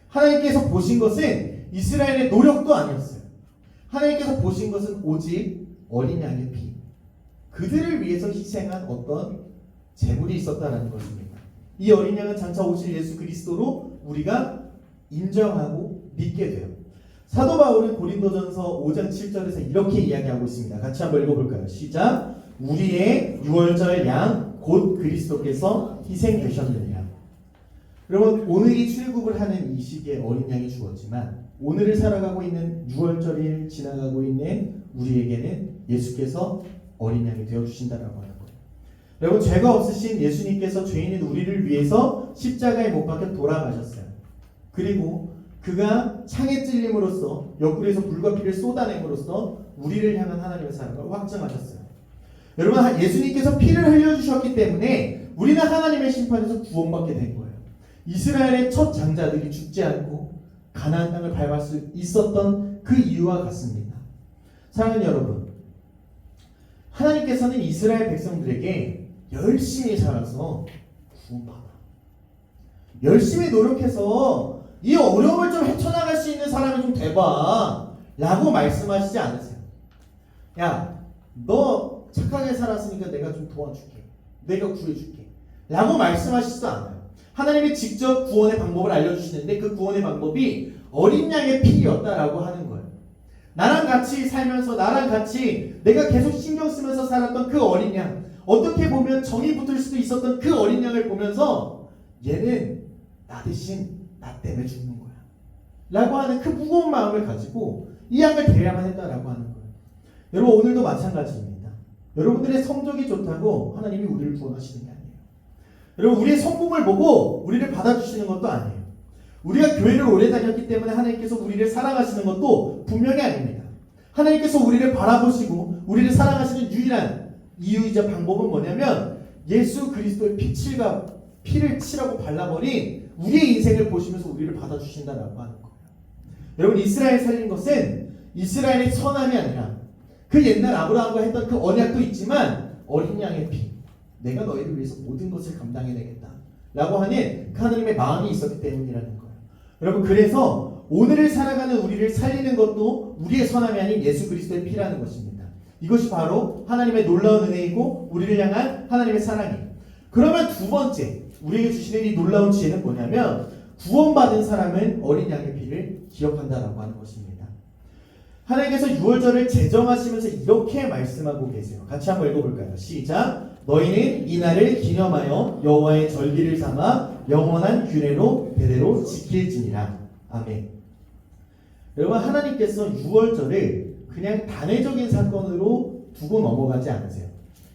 하나님께서 보신 것은 이스라엘의 노력도 아니었어요. 하나님께서 보신 것은 오직 어린 양의 피, 그들을 위해서 희생한 어떤 제물이 있었다는 것입니다. 이 어린 양은 장차 오실 예수 그리스도로 우리가 인정하고 믿게 돼요. 사도 바울은 고린도전서 5장 7절에서 이렇게 이야기하고 있습니다. 같이 한번 읽어볼까요? 시작. 우리의 유월절 양 곧 그리스도께서 희생되셨느니라. 여러분, 오늘이 출국을 하는 이 시기에 어린 양이 죽었지만 오늘을 살아가고 있는 6월절일 지나가고 있는 우리에게는 예수께서 어린 양이 되어주신다라고 하는 거예요. 여러분, 죄가 없으신 예수님께서 죄인인 우리를 위해서 십자가에 못 박혀 돌아가셨어요. 그리고 그가 창에 찔림으로써 옆구리에서 불과 피를 쏟아냄으로써 우리를 향한 하나님의 사랑을 확증하셨어요. 여러분, 예수님께서 피를 흘려주셨기 때문에 우리는 하나님의 심판에서 구원받게 된 거예요. 이스라엘의 첫 장자들이 죽지 않고 가나안 땅을 밟을 수 있었던 그 이유와 같습니다. 사랑하는 여러분, 하나님께서는 이스라엘 백성들에게 열심히 살아서 구원받아, 열심히 노력해서 이 어려움을 좀 헤쳐나갈 수 있는 사람이 좀 돼봐 라고 말씀하시지 않으세요. 야, 너 착하게 살았으니까 내가 좀 도와줄게, 내가 구해줄게 라고 말씀하시지도 않아요. 하나님이 직접 구원의 방법을 알려주시는데 그 구원의 방법이 어린 양의 피였다라고 하는 거예요. 나랑 같이 살면서 나랑 같이 내가 계속 신경 쓰면서 살았던 그 어린 양, 어떻게 보면 정이 붙을 수도 있었던 그 어린 양을 보면서 얘는 나 대신 나 때문에 죽는 거야 라고 하는 그 무거운 마음을 가지고 이 양을 데려야만 했다라고 하는 거예요. 여러분, 오늘도 마찬가지입니다. 여러분들의 성적이 좋다고 하나님이 우리를 구원하시는 게 아니에요. 여러분, 우리의 성공을 보고 우리를 받아주시는 것도 아니에요. 우리가 교회를 오래 다녔기 때문에 하나님께서 우리를 사랑하시는 것도 분명히 아닙니다. 하나님께서 우리를 바라보시고 우리를 사랑하시는 유일한 이유이자 방법은 뭐냐면 예수 그리스도의 피를 치라고 발라버린 우리의 인생을 보시면서 우리를 받아주신다라고 하는 거예요. 여러분, 이스라엘 살린 것은 이스라엘의 선함이 아니라 그 옛날 아브라함과 했던 그 언약도 있지만 어린 양의 피, 내가 너희를 위해서 모든 것을 감당해내겠다 라고 하는 그 하나님의 마음이 있었기 때문이라는 거예요. 여러분, 그래서 오늘을 살아가는 우리를 살리는 것도 우리의 선함이 아닌 예수 그리스도의 피라는 것입니다. 이것이 바로 하나님의 놀라운 은혜이고 우리를 향한 하나님의 사랑이에요. 그러면 두 번째 우리에게 주시는 이 놀라운 지혜는 뭐냐면 구원받은 사람은 어린 양의 피를 기억한다라고 하는 것입니다. 하나님께서 유월절을 제정하시면서 이렇게 말씀하고 계세요. 같이 한번 읽어볼까요? 시작. 너희는 이날을 기념하여 여호와의 절기를 삼아 영원한 규례로 대대로 지킬지니라. 아멘. 여러분, 하나님께서 유월절을 그냥 단회적인 사건으로 두고 넘어가지 않으세요.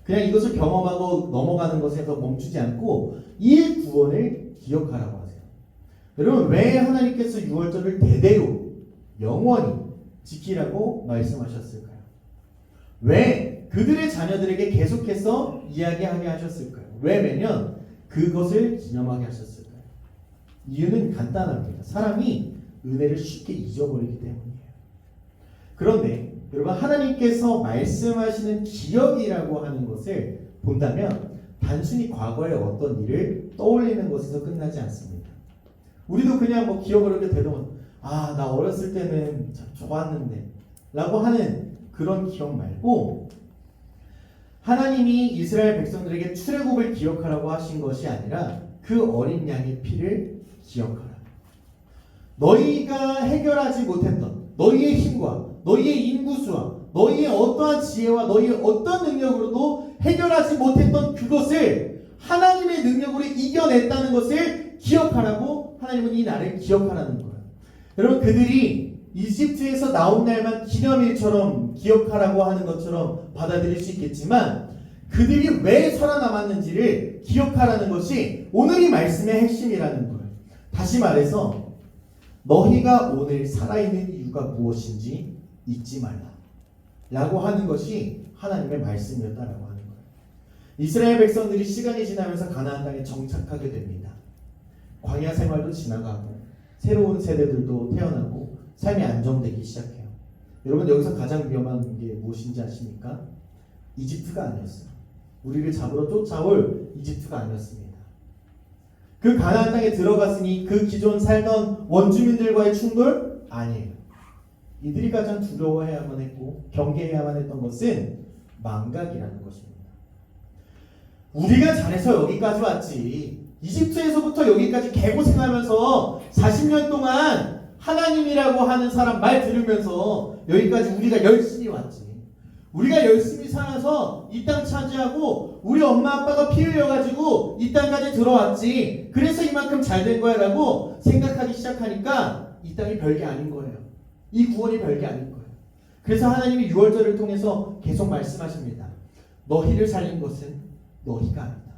그냥 이것을 경험하고 넘어가는 것에서 멈추지 않고 이 구원을 기억하라고 하세요. 여러분, 왜 하나님께서 유월절을 대대로 영원히 지키라고 말씀하셨을까요? 왜 그들의 자녀들에게 계속해서 이야기하게 하셨을까요? 왜 매년 그것을 기념하게 하셨을까요? 이유는 간단합니다. 사람이 은혜를 쉽게 잊어버리기 때문이에요. 그런데 여러분, 하나님께서 말씀하시는 기억이라고 하는 것을 본다면 단순히 과거의 어떤 일을 떠올리는 것에서 끝나지 않습니다. 우리도 그냥 뭐 기억을 이렇게 되돌아보면 나 어렸을 때는 참 좋았는데 라고 하는 그런 기억 말고 하나님이 이스라엘 백성들에게 출애굽을 기억하라고 하신 것이 아니라 그 어린 양의 피를 기억하라. 너희가 해결하지 못했던 너희의 힘과 너희의 인구수와 너희의 어떠한 지혜와 너희의 어떤 능력으로도 해결하지 못했던 그것을 하나님의 능력으로 이겨냈다는 것을 기억하라고 하나님은 이 날을 기억하라는 거예요. 여러분, 그들이 이집트에서 나온 날만 기념일처럼 기억하라고 하는 것처럼 받아들일 수 있겠지만 그들이 왜 살아남았는지를 기억하라는 것이 오늘 이 말씀의 핵심이라는 거예요. 다시 말해서 너희가 오늘 살아있는 이유가 무엇인지 잊지 말라 라고 하는 것이 하나님의 말씀이었다라고 하는 거예요. 이스라엘 백성들이 시간이 지나면서 가나안 땅에 정착하게 됩니다. 광야 생활도 지나가고 새로운 세대들도 태어나고 삶이 안정되기 시작해요. 여러분, 여기서 가장 위험한 게 무엇인지 아십니까? 이집트가 아니었어요. 우리를 잡으러 쫓아올 이집트가 아니었습니다. 그 가나안 땅에 들어갔으니 그 기존 살던 원주민들과의 충돌? 아니에요. 이들이 가장 두려워해야만 했고 경계해야만 했던 것은 망각이라는 것입니다. 우리가 잘해서 여기까지 왔지, 이집트에서부터 여기까지 개고생하면서 40년 동안 하나님이라고 하는 사람 말 들으면서 여기까지 우리가 열심히 왔지. 우리가 열심히 살아서 이 땅 차지하고 우리 엄마 아빠가 피 흘려가지고 이 땅까지 들어왔지. 그래서 이만큼 잘 된 거야 라고 생각하기 시작하니까 이 땅이 별게 아닌 거예요. 이 구원이 별게 아닌 거예요. 그래서 하나님이 유월절을 통해서 계속 말씀하십니다. 너희를 살린 것은 너희가 아니다.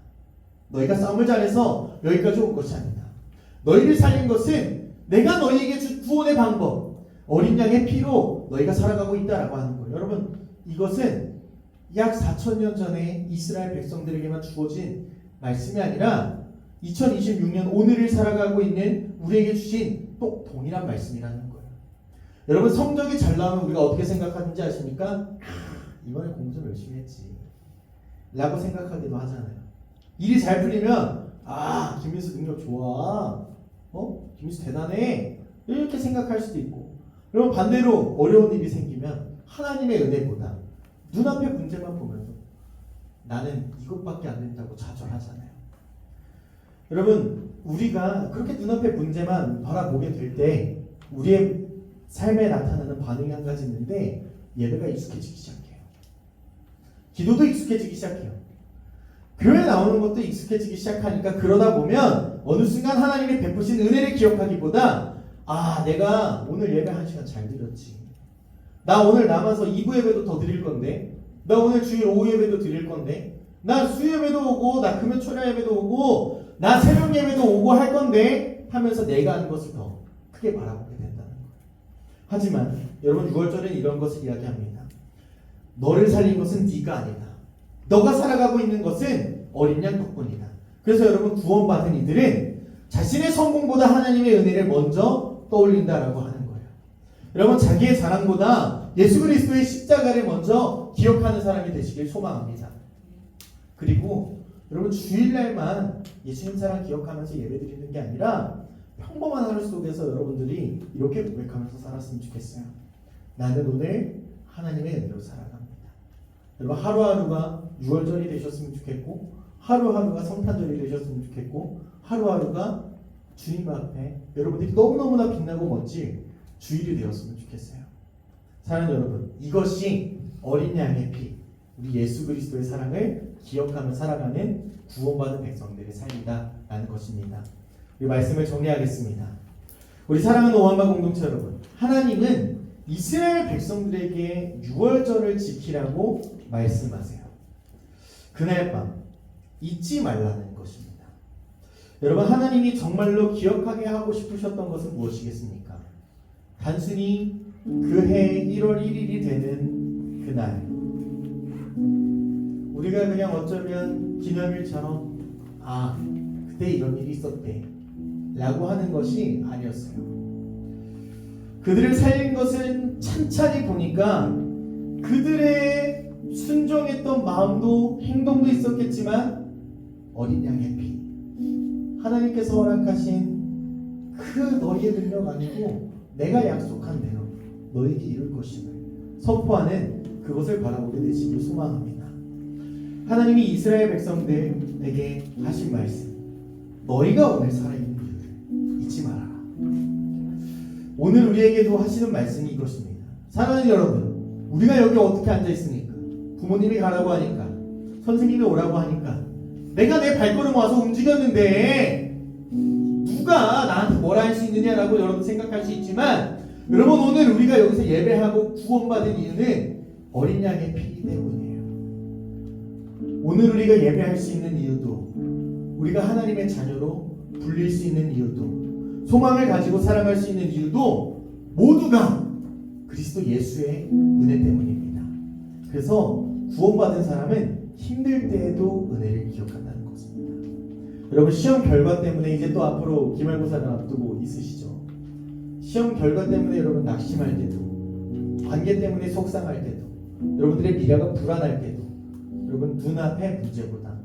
너희가 싸움을 잘해서 여기까지 온 것이 아니다. 너희를 살린 것은 내가 너희에게 준 구원의 방법, 어린 양의 피로 너희가 살아가고 있다라고 하는 거예요. 여러분, 이것은 약 4,000년 전에 이스라엘 백성들에게만 주어진 말씀이 아니라 2026년 오늘을 살아가고 있는 우리에게 주신 또 동일한 말씀이라는 거예요. 여러분, 성적이 잘 나오면 우리가 어떻게 생각하는지 아십니까? 이번에 공부 좀 열심히 했지 라고 생각하기도 하잖아요. 일이 잘 풀리면 김민수 능력 좋아, 김민수 대단해, 이렇게 생각할 수도 있고, 그럼 반대로 어려운 일이 생기면 하나님의 은혜보다 눈앞의 문제만 보면서 나는 이것밖에 안 된다고 좌절하잖아요. 여러분, 우리가 그렇게 눈앞의 문제만 바라보게 될 때 우리의 삶에 나타나는 반응이 한 가지 있는데, 예배가 익숙해지기 시작해요. 기도도 익숙해지기 시작해요. 교회 나오는 것도 익숙해지기 시작하니까, 그러다 보면 어느 순간 하나님이 베푸신 은혜를 기억하기보다 내가 오늘 예배 1시간 잘 드렸지, 나 오늘 남아서 2부 예배도 더 드릴 건데, 나 오늘 주일 오후 예배도 드릴 건데, 나 수요 예배도 오고, 나 금요 초려 예배도 오고, 나 새벽 예배도 오고 할 건데 하면서 내가 하는 것을 더 크게 바라보게 된다는 거예요. 하지만 여러분, 6월절은 이런 것을 이야기합니다. 너를 살린 것은 네가 아니다. 너가 살아가고 있는 것은 어린 양 덕분이다. 그래서 여러분, 구원받은 이들은 자신의 성공보다 하나님의 은혜를 먼저 떠올린다라고 하는 거예요. 여러분, 자기의 자랑보다 예수 그리스도의 십자가를 먼저 기억하는 사람이 되시길 소망합니다. 그리고 여러분, 주일날만 예수님 사랑 기억하면서 예배드리는 게 아니라 평범한 하루 속에서 여러분들이 이렇게 고백하면서 살았으면 좋겠어요. 나는 오늘 하나님의 은혜로 살아갑니다. 여러분, 하루하루가 6월절이 되셨으면 좋겠고, 하루하루가 성탄절이 되셨으면 좋겠고, 하루하루가 주님 앞에 여러분들이 너무너무나 빛나고 멋질 주일이 되었으면 좋겠어요. 사랑하는 여러분, 이것이 어린 양의 피, 우리 예수 그리스도의 사랑을 기억하며 살아가는 구원받은 백성들의 삶이다라는 것입니다. 이 말씀을 정리하겠습니다. 우리 사랑하는 오한마 공동체 여러분, 하나님은 이스라엘 백성들에게 6월절을 지키라고 말씀하세요. 그날 밤 잊지 말라는 것입니다. 여러분, 하나님이 정말로 기억하게 하고 싶으셨던 것은 무엇이겠습니까? 단순히 그해 1월 1일이 되는 그날, 우리가 그냥 어쩌면 기념일처럼 그때 이런 일이 있었대 라고 하는 것이 아니었어요. 그들을 살린 것은 찬찬히 보니까 그들의 순종했던 마음도 행동도 있었겠지만, 어린 양의 피, 하나님께서 허락하신 그 너희의 능력 아니고 내가 약속한 대로 너희에게 이룰 것임을 선포하는 그것을 바라보게 되시길 소망합니다. 하나님이 이스라엘 백성들에게 하신 말씀, 너희가 오늘 살아있는 이유를 잊지 말아라. 오늘 우리에게도 하시는 말씀이 이것입니다. 사랑하는 여러분, 우리가 여기 어떻게 앉아있습니까? 부모님이 가라고 하니까, 선생님이 오라고 하니까, 내가 내 발걸음 와서 움직였는데 누가 나한테 뭐라 할 수 있느냐라고 여러분 생각할 수 있지만, 여러분, 오늘 우리가 여기서 예배하고 구원받은 이유는 어린 양의 피 때문이에요. 오늘 우리가 예배할 수 있는 이유도, 우리가 하나님의 자녀로 불릴 수 있는 이유도, 소망을 가지고 살아갈 수 있는 이유도 모두가 그리스도 예수의 은혜 때문입니다. 그래서 구원받은 사람은 힘들 때에도 은혜를 기억한다는 것입니다. 여러분, 시험 결과 때문에 이제 또 앞으로 기말고사를 앞두고 있으시죠. 시험 결과 때문에 여러분 낙심할 때도, 관계 때문에 속상할 때도, 여러분들의 미래가 불안할 때도, 여러분 눈앞의 문제보다,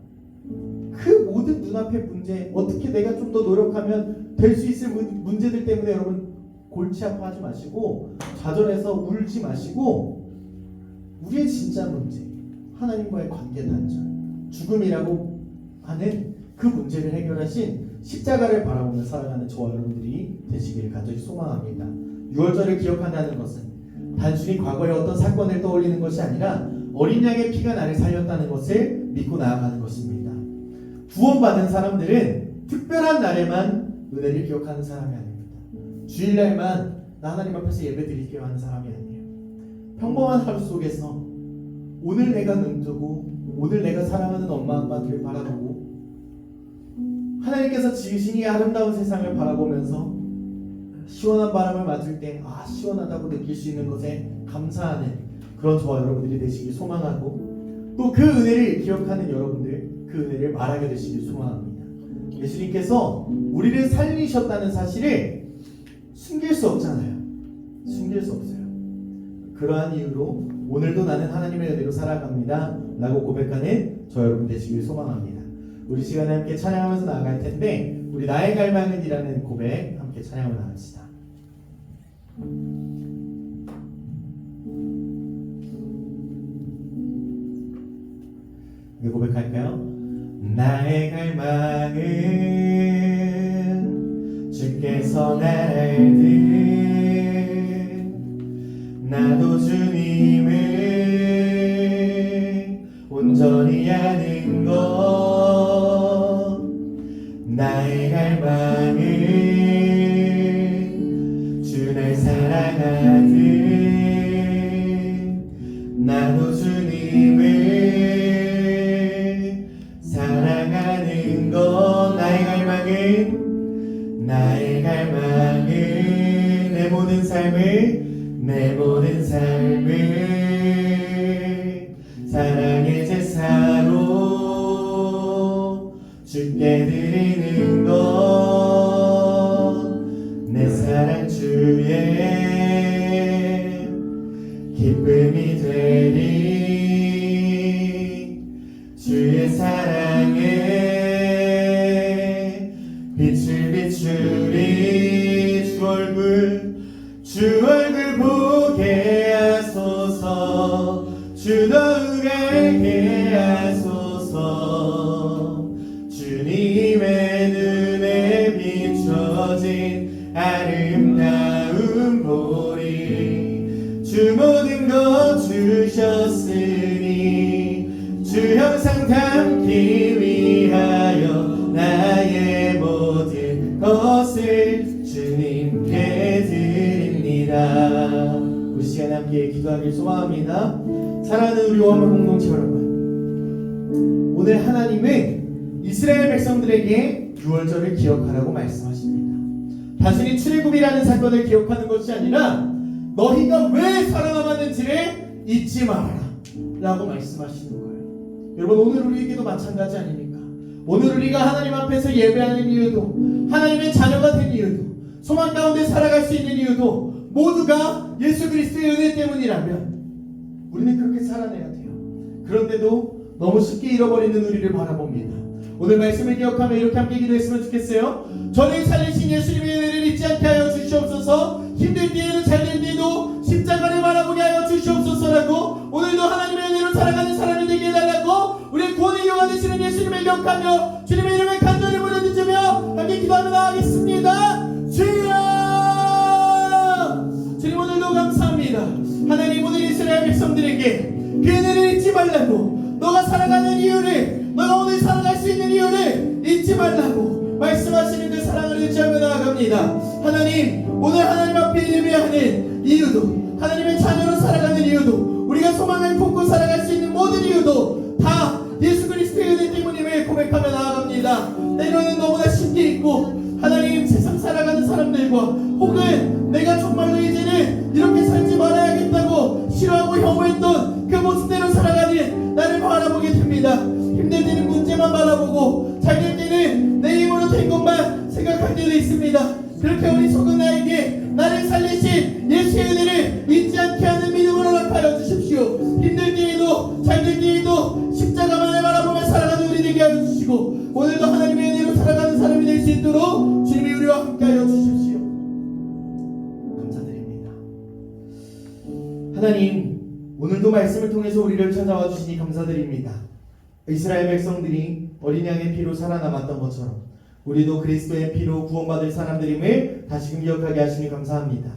그 모든 눈앞의 문제, 어떻게 내가 좀 더 노력하면 될 수 있을 문제들 때문에 여러분 골치 아파하지 마시고, 좌절해서 울지 마시고, 우리의 진짜 문제, 하나님과의 관계 단절, 죽음이라고 하는 그 문제를 해결하신 십자가를 바라보며 살아가는 저와 여러분들이 되시기를 간절히 소망합니다. 6월절을 기억한다는 것은 단순히 과거의 어떤 사건을 떠올리는 것이 아니라 어린 양의 피가 나를 살렸다는 것을 믿고 나아가는 것입니다. 구원받은 사람들은 특별한 날에만 은혜를 기억하는 사람이 아닙니다. 주일날만 나 하나님 앞에서 예배 드릴게요 하는 사람이 아니에요. 평범한 하루 속에서 오늘 내가 눈뜨고 오늘 내가 사랑하는 엄마 아빠들을 바라보고 하나님께서 지으신 이 아름다운 세상을 바라보면서 시원한 바람을 맞을 때 시원하다고 느낄 수 있는 것에 감사하는 그런 저와 여러분들이 되시길 소망하고 또 그 은혜를 기억하는 여러분들 그 은혜를 말하게 되시길 소망합니다. 예수님께서 우리를 살리셨다는 사실을 숨길 수 없잖아요. 숨길 수 없어요. 그러한 이유로 오늘도 나는 하나님의 은혜로 살아갑니다 라고 고백하는 저 여러분 되시길 소망합니다. 우리 시간에 함께 찬양하면서 나아갈 텐데 우리 나의 갈망은 이라는 고백 함께 찬양을 나갑시다. 고백할까요? 나의 갈망은 주께서 나를 나도 주님을 온전히 아는 것 나의 갈망은 주 날 사랑하듯 나도 주님을 사랑하는 것 나의 갈망은 내 모든 삶을 사랑의 제사로 주께 드리는 것 내 사랑 주의 기쁨이 되리 주의 사랑에 빛을 비추리 주 얼굴 보게 하소서 주 더욱알게 하소서 주님의 눈에 비춰진 아름다운 보리 주 모든 것 주셨으니 주 형상 담기 위하여 나의 모든 것을 주님께 드립니다. 우리 시간 함께 기도하길 소망합니다. 사랑하는 우리 오한마 공동체 여러분, 오늘 하나님은 이스라엘 백성들에게 6월절을 기억하라고 말씀하십니다. 단순히 출애굽이라는 사건을 기억하는 것이 아니라 너희가 왜 살아남았는지를 잊지 말아라 라고 말씀하시는 거예요. 여러분, 오늘 우리에게도 마찬가지 아닙니까? 오늘 우리가 하나님 앞에서 예배하는 이유도 하나님의 자녀가 된 이유도 소망 가운데 살아갈 수 있는 이유도 모두가 예수 그리스도의 은혜 때문이라면 우리는 그렇게 살아내야 돼요. 그런데도 너무 쉽게 잃어버리는 우리를 바라봅니다. 오늘 말씀을 기억하며 이렇게 함께 기도했으면 좋겠어요. 저를 살리신 예수님의 은혜를 잊지 않게 하여 주시옵소서. 힘들 때에는 잘될 때에도 십자가를 바라보게 하여 주시옵소서라고 오늘도 하나님의 은혜로 살아가는 사람이 되게 해달라고 우리의 구원의 여호와 되시는 예수님을 기억하며 주님의 이름에 간절히 부르짖으며 함께 기도하며 나가겠습니다. 주여! 주님, 오늘도 감사합니다. 하나님, 오늘 이스라엘 백성들에게 그 은혜를 잊지 말라고, 너가 살아가는 이유를, 너가 오늘 살아갈 수 있는 이유를 잊지 말라고 말씀하시는 그 사랑을 의지하며 나아갑니다. 하나님, 오늘 하나님 앞에 예배하는 이유도, 하나님의 자녀로 살아가는 이유도, 우리가 소망을 품고 살아갈 수 있는 모든 이유도 다 예수 그리스도의 은혜 때문임을 고백하며 나아갑니다. 때로는 너무나 쉽게 잊고 하나님, 세상 살아가는 사람들과 혹은 내가 정말로 이제는 이렇게 살지 말아야겠다고 싫어하고 혐오했던 그 모습대로 살아가는 나를 바라보게 됩니다. 힘들 때는 문제만 바라보고 잘 될 때는 내 힘으로 된 것만 생각할 때도 있습니다. 그렇게 어리석은 나에게 나를 살리신 예수의 은혜를 잊지 않게 하는 믿음으로 허락하여 주십시오. 힘들 때에도 잘 될 때에도 십자가만을 바라보며 살아가는 우리 되게 하여 주시고 오늘도 하나님의 은혜로 살아가는 사람이 될 수 있도록 주님이 우리와 함께 하여 주십시오. 감사드립니다. 하나님, 오늘도 말씀을 통해서 우리를 찾아와 주시니 감사드립니다. 이스라엘 백성들이 어린 양의 피로 살아남았던 것처럼 우리도 그리스도의 피로 구원받을 사람들임을 다시금 기억하게 하시니 감사합니다.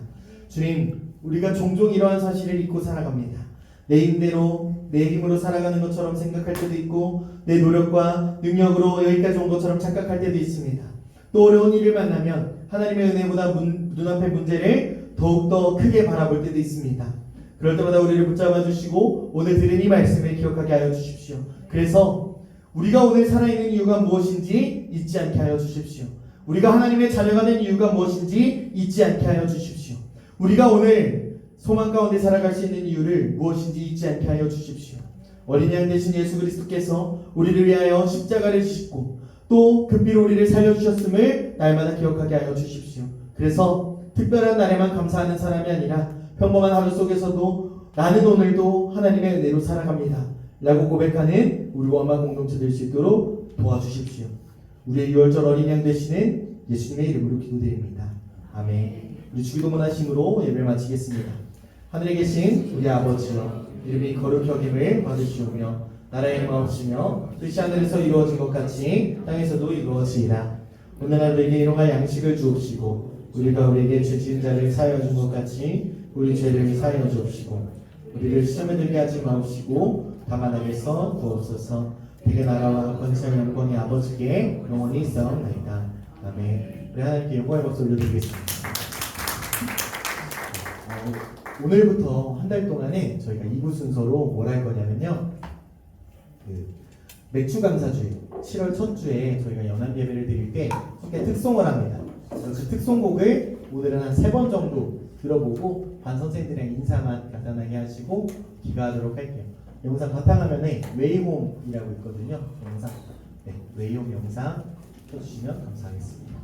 주님, 우리가 종종 이러한 사실을 잊고 살아갑니다. 내 힘대로 내 힘으로 살아가는 것처럼 생각할 때도 있고 내 노력과 능력으로 여기까지 온 것처럼 착각할 때도 있습니다. 또 어려운 일을 만나면 하나님의 은혜보다 눈앞의 문제를 더욱더 크게 바라볼 때도 있습니다. 그럴 때마다 우리를 붙잡아 주시고 오늘 들은 이 말씀을 기억하게 하여 주십시오. 그래서 우리가 오늘 살아있는 이유가 무엇인지 잊지 않게 하여 주십시오. 우리가 하나님의 자녀가 된 이유가 무엇인지 잊지 않게 하여 주십시오. 우리가 오늘 소망 가운데 살아갈 수 있는 이유를 무엇인지 잊지 않게 하여 주십시오. 어린 양 되신 예수 그리스도께서 우리를 위하여 십자가를 지시고 또 그 피로 우리를 살려주셨음을 날마다 기억하게 하여 주십시오. 그래서 특별한 날에만 감사하는 사람이 아니라 평범한 하루 속에서도 나는 오늘도 하나님의 은혜로 살아갑니다 라고 고백하는 우리 원마 공동체 될 수 있도록 도와주십시오. 우리의 6월절 어린 양 되시는 예수님의 이름으로 기도드립니다. 아멘. 우리 주기도문 하심으로 예배를 마치겠습니다. 하늘에 계신 우리 아버지여, 이름이 거룩히 여김을 받으시오며 나라의 마옵시며 뜻이 하늘에서 이루어진 것 같이 땅에서도 이루어지이다. 오늘 하루 우리에게 일용할 양식을 주옵시고 우리가 우리에게 죄 지은 자를 사하여 준 것 같이 우리 죄를 사하여 주옵시고 우리를 시험에 들게 하지 마옵시고 다만 악에서 구하옵소서. 대개 나라와 권세와 영광이 아버지께 영원히 있사옵나이다. 아멘. 우리 하나님께 영광의 박수 올려드리겠습니다. 오늘부터 한 달 동안에 저희가 2부 순서로 뭘 할 거냐면요, 맥주 강사주일 7월 첫 주에 저희가 연합 예배를 드릴 때 함께 특송을 합니다. 그래서 그 특송곡을 오늘은 한 3번 정도 들어보고 반 선생님들이랑 인사만 간단하게 하시고 기가하도록 할게요. 영상 바탕화면에 웨이홈이라고 있거든요. 영상, 네, 웨이홈 영상 켜주시면 감사하겠습니다.